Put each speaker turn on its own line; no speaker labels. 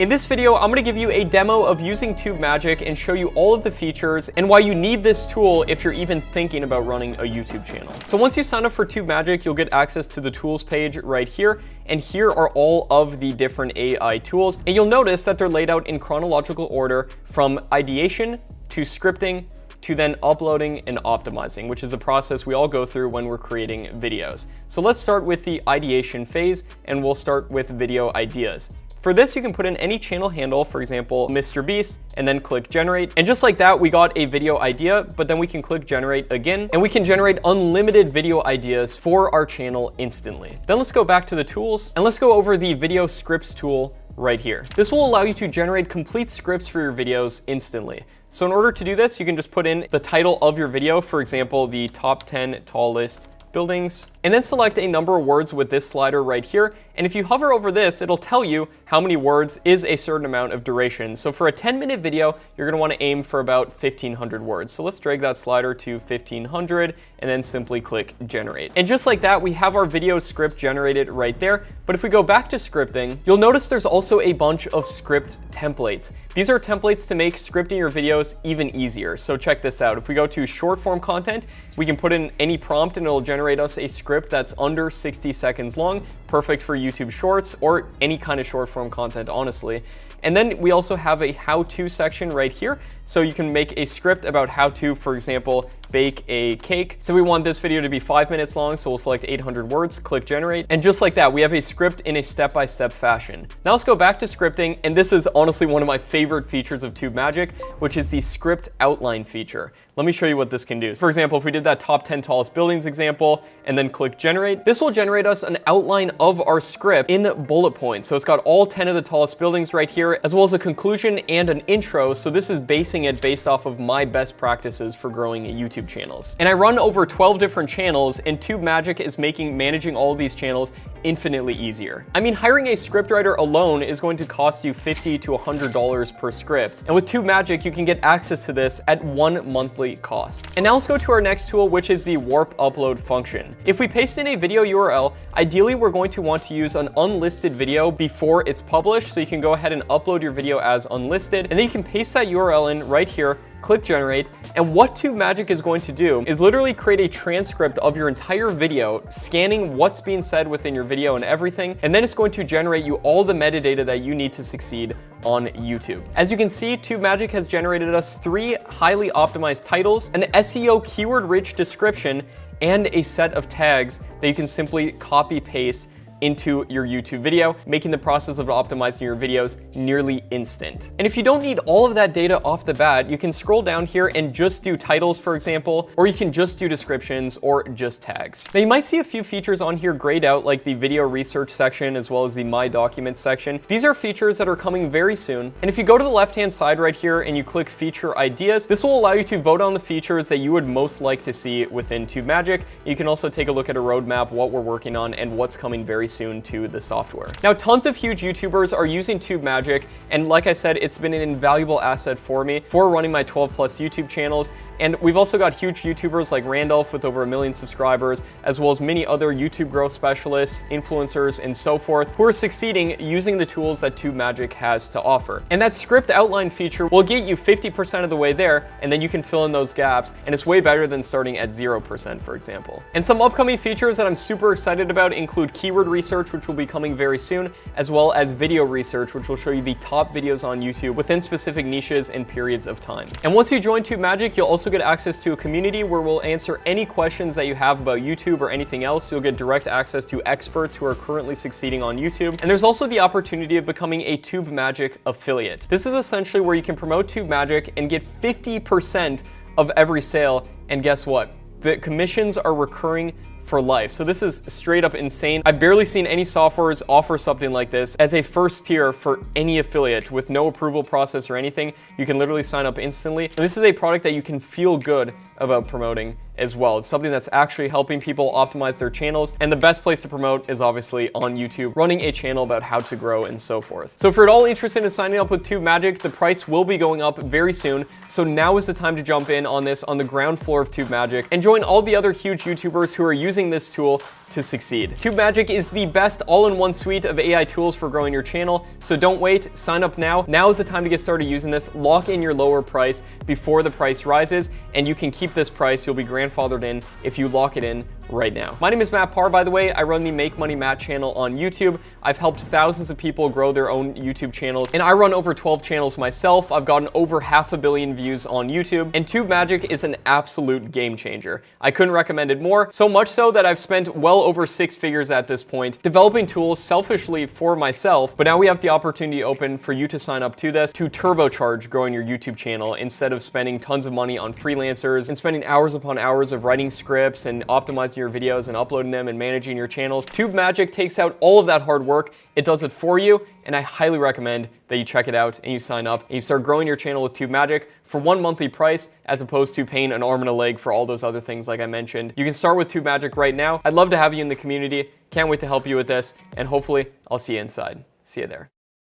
In this video, I'm going to give you a demo of using Tubemagic and show you all of the features and why you need this tool if you're even thinking about running a YouTube channel. So once you sign up for Tubemagic, you'll get access to the tools page right here. And here are all of the different AI tools. And you'll notice that they're laid out in chronological order from ideation to scripting to then uploading and optimizing, which is a process we all go through when we're creating videos. So let's start with the ideation phase, and we'll start with video ideas. For this, you can put in any channel handle, for example, Mr. Beast, and then click generate. And just like that, we got a video idea, but then we can click generate again, and we can generate unlimited video ideas for our channel instantly. Then let's go back to the tools, and let's go over the video scripts tool right here. This will allow you to generate complete scripts for your videos instantly. So in order to do this, you can just put in the title of your video, for example, the top 10 tallest buildings, and then select a number of words with this slider right here. And if you hover over this, it'll tell you how many words is a certain amount of duration. So for a 10-minute video, you're going to want to aim for about 1,500 words. So let's drag that slider to 1,500 and then simply click generate. And just like that, we have our video script generated right there. But if we go back to scripting, you'll notice there's also a bunch of script templates. These are templates to make scripting your videos even easier. So check this out. If we go to short form content, we can put in any prompt and it'll generate us a script that's under 60 seconds long, perfect for YouTube Shorts or any kind of short form content, honestly. And then we also have a how-to section right here. So you can make a script about how to, for example, bake a cake. So we want this video to be 5 minutes long, so we'll select 800 words, click generate. And just like that, we have a script in a step-by-step fashion. Now let's go back to scripting, and this is honestly one of my favorite features of Tubemagic, which is the script outline feature. Let me show you what this can do. For example, if we did that top 10 tallest buildings example and then click generate, this will generate us an outline of our script in bullet points. So it's got all 10 of the tallest buildings right here, as well as a conclusion and an intro. So this is basing it based off of my best practices for growing YouTube channels. And I run over 12 different channels, and Tubemagic is making managing all of these channels infinitely easier. I mean, hiring a scriptwriter alone is going to cost you $50 to $100 per script. And with Tubemagic, you can get access to this at one monthly cost. And now let's go to our next tool, which is the warp upload function. If we paste in a video URL, ideally we're going to want to use an unlisted video before it's published. So you can go ahead and upload your video as unlisted, and then you can paste that URL in right here, click generate, and what Tubemagic is going to do is literally create a transcript of your entire video, scanning what's being said within your video and everything, and then it's going to generate you all the metadata that you need to succeed on YouTube. As you can see, Tubemagic has generated us 3 highly optimized titles, an SEO keyword-rich description, and a set of tags that you can simply copy-paste into your YouTube video, making the process of optimizing your videos nearly instant. And if you don't need all of that data off the bat, you can scroll down here and just do titles, for example, or you can just do descriptions or just tags. Now you might see a few features on here grayed out, like the video research section as well as the My Documents section. These are features that are coming very soon. And if you go to the left-hand side right here and you click feature ideas, this will allow you to vote on the features that you would most like to see within Tubemagic. You can also take a look at a roadmap, what we're working on, and what's coming very soon to the software. Now, tons of huge YouTubers are using Tubemagic, and like I said, it's been an invaluable asset for me for running my 12+ YouTube channels. And we've also got huge YouTubers like Randolph with over 1 million subscribers, as well as many other YouTube growth specialists, influencers, and so forth, who are succeeding using the tools that Tubemagic has to offer. And that script outline feature will get you 50% of the way there, and then you can fill in those gaps, and it's way better than starting at 0%, for example. And some upcoming features that I'm super excited about include keyword research, which will be coming very soon, as well as video research, which will show you the top videos on YouTube within specific niches and periods of time. And once you join Tubemagic, you'll also get access to a community where we'll answer any questions that you have about YouTube or anything else. You'll get direct access to experts who are currently succeeding on YouTube. And there's also the opportunity of becoming a Tubemagic affiliate. This is essentially where you can promote Tubemagic and get 50% of every sale. And guess what? The commissions are recurring for life. So this is straight up insane. I've barely seen any softwares offer something like this as a first tier for any affiliate with no approval process or anything. You can literally sign up instantly. And this is a product that you can feel good about promoting as well. It's something that's actually helping people optimize their channels, and the best place to promote is obviously on YouTube, running a channel about how to grow and so forth. So if you're at all interested in signing up with Tubemagic, the price will be going up very soon, so now is the time to jump in on this on the ground floor of Tubemagic and join all the other huge YouTubers who are using this tool to succeed. Tubemagic is the best all-in-one suite of AI tools for growing your channel, so don't wait, sign up now. Now is the time to get started using this. Lock in your lower price before the price rises, and you can keep this price. You'll be grandfathered in if you lock it in right now. My name is Matt Parr, by the way. I run the Make Money Matt channel on YouTube. I've helped thousands of people grow their own YouTube channels, and I run over 12 channels myself. I've gotten over 500 million views on YouTube, and Tubemagic is an absolute game changer. I couldn't recommend it more, so much so that I've spent well over 6 figures at this point developing tools selfishly for myself, but now we have the opportunity open for you to sign up to this to turbocharge growing your YouTube channel instead of spending tons of money on freelancers and spending hours upon hours of writing scripts and optimizing your videos and uploading them and managing your channels. Tubemagic takes out all of that hard work. It does it for you, and I highly recommend that you check it out and you sign up and you start growing your channel with Tubemagic for one monthly price as opposed to paying an arm and a leg for all those other things like I mentioned. You can start with Tubemagic right now. I'd love to have you in the community. Can't wait to help you with this, and hopefully I'll see you inside. See you there.